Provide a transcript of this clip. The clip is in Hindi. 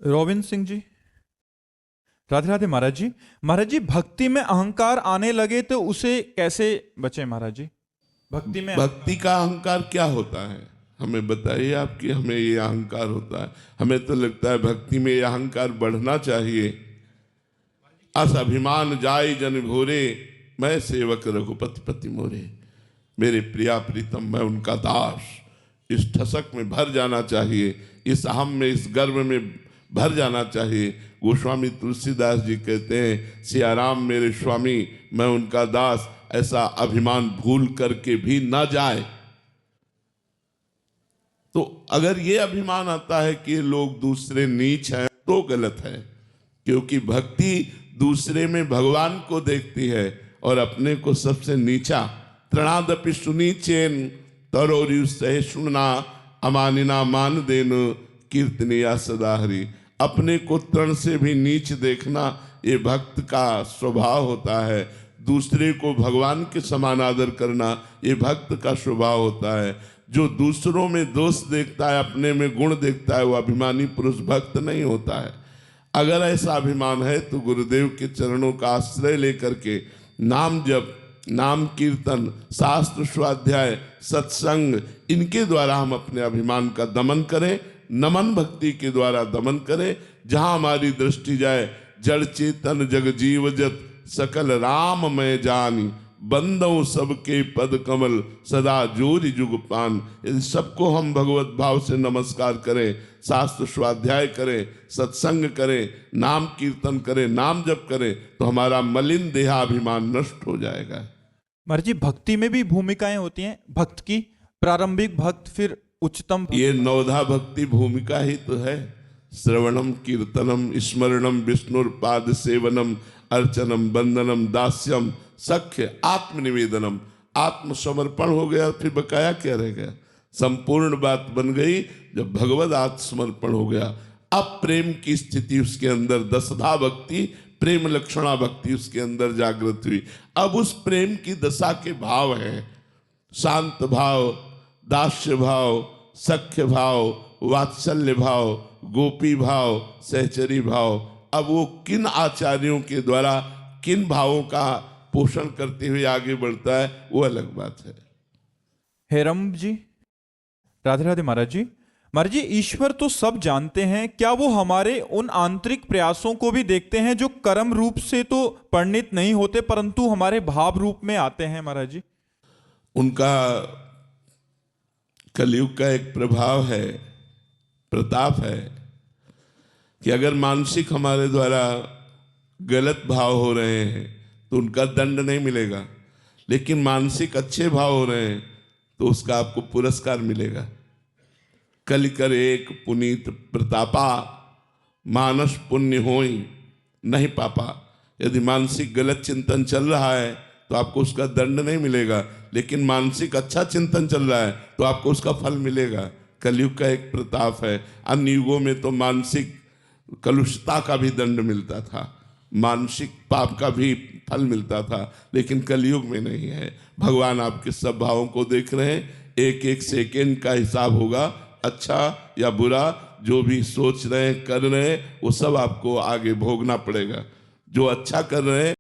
रोबिन सिंह जी। राधे राधे महाराज जी। महाराज जी, भक्ति में अहंकार आने लगे तो उसे कैसे बचे महाराज जी? भक्ति का अहंकार क्या होता है, हमें बताइए आप कि हमें ये अहंकार होता है। हमें तो लगता है भक्ति में ये अहंकार बढ़ना चाहिए। अस अभिमान जाय जन भोरे, मैं सेवक रघुपति पति मोरे। मेरे प्रिया प्रीतम, मैं उनका दास। इस ठसक में भर जाना चाहिए, इस अहम में, इस गर्व में भर जाना चाहिए। गोस्वामी तुलसीदास जी कहते हैं, सियाराम मेरे स्वामी, मैं उनका दास। ऐसा अभिमान भूल करके भी ना जाए। तो अगर ये अभिमान आता है कि लोग दूसरे नीच हैं तो गलत है, क्योंकि भक्ति दूसरे में भगवान को देखती है और अपने को सबसे नीचा। तृणादपि सुनीचेन तरोरु सहिष्णुना अमानिना मान देन कीर्तनिया सदा हरि। अपने को तृण से भी नीच देखना ये भक्त का स्वभाव होता है। दूसरे को भगवान के समान आदर करना ये भक्त का स्वभाव होता है। जो दूसरों में दोष देखता है, अपने में गुण देखता है, वो अभिमानी पुरुष भक्त नहीं होता है। अगर ऐसा अभिमान है तो गुरुदेव के चरणों का आश्रय लेकर के नाम जप, नाम कीर्तन, शास्त्र स्वाध्याय, सत्संग, इनके द्वारा हम अपने अभिमान का दमन करें। नमन भक्ति के द्वारा दमन करें। जहां हमारी दृष्टि जाए, जड़ चेतन जग जीव जत सकल राम मैं जानी। बंदों सबके पद कमल सदा जोरि जुग पान। यदि सबको हम भगवत भाव से नमस्कार करें, शास्त्र स्वाध्याय करें, सत्संग करें, नाम कीर्तन करें, नाम जप करें, तो हमारा मलिन देहाभिमान नष्ट हो जाएगा। महाराज जी, भक्ति में भी भूमिकाएं होती हैं भक्त की, प्रारंभिक भक्त, फिर उच्चतम भक्त। ये नवधा भक्ति भूमिका ही तो है। श्रवणम कीर्तनम स्मरणम विष्णुर्पाद सेवनम अर्चनम वंदनम दास्यम सख्य आत्मनिवेदनम। आत्मसमर्पण हो गया, फिर बकाया क्या रह गया? संपूर्ण बात बन गई जब भगवद आत्मसमर्पण हो गया। अब प्रेम की स्थिति उसके अंदर, दशधा भक्ति, प्रेम लक्षणा भक्ति उसके अंदर जागृत हुई। अब उस प्रेम की दशा के भाव है शांत भाव, दास्य भाव, सख्य भाव, वात्सल्य भाव, गोपी भाव, सहचरी भाव। अब वो किन आचार्यों के द्वारा किन भावों का पोषण करते हुए आगे बढ़ता है, वो अलग बात है। हेरम जी। राधे राधे महाराज जी। महाराज जी, ईश्वर तो सब जानते हैं, क्या वो हमारे उन आंतरिक प्रयासों को भी देखते हैं जो कर्म रूप से तो परिणित नहीं होते परंतु हमारे भाव रूप में आते हैं महाराज जी? उनका कलयुग का एक प्रभाव है, प्रताप है, कि अगर मानसिक हमारे द्वारा गलत भाव हो रहे हैं तो उनका दंड नहीं मिलेगा, लेकिन मानसिक अच्छे भाव हो रहे हैं तो उसका आपको पुरस्कार मिलेगा। कलि कर एक पुनीत प्रतापा, मानस पुण्य होई नहीं पापा। यदि मानसिक गलत चिंतन चल रहा है तो आपको उसका दंड नहीं मिलेगा, लेकिन मानसिक अच्छा चिंतन चल रहा है तो आपको उसका फल मिलेगा। कलयुग का एक प्रताप है। अन्य युगों में तो मानसिक कलुषता का भी दंड मिलता था, मानसिक पाप का भी फल मिलता था, लेकिन कलयुग में नहीं है। भगवान आपके सब भावों को देख रहे हैं। एक एक सेकेंड का हिसाब होगा, अच्छा या बुरा, जो भी सोच रहे हैं, कर रहे हैं, वो सब आपको आगे भोगना पड़ेगा। जो अच्छा कर रहे हैं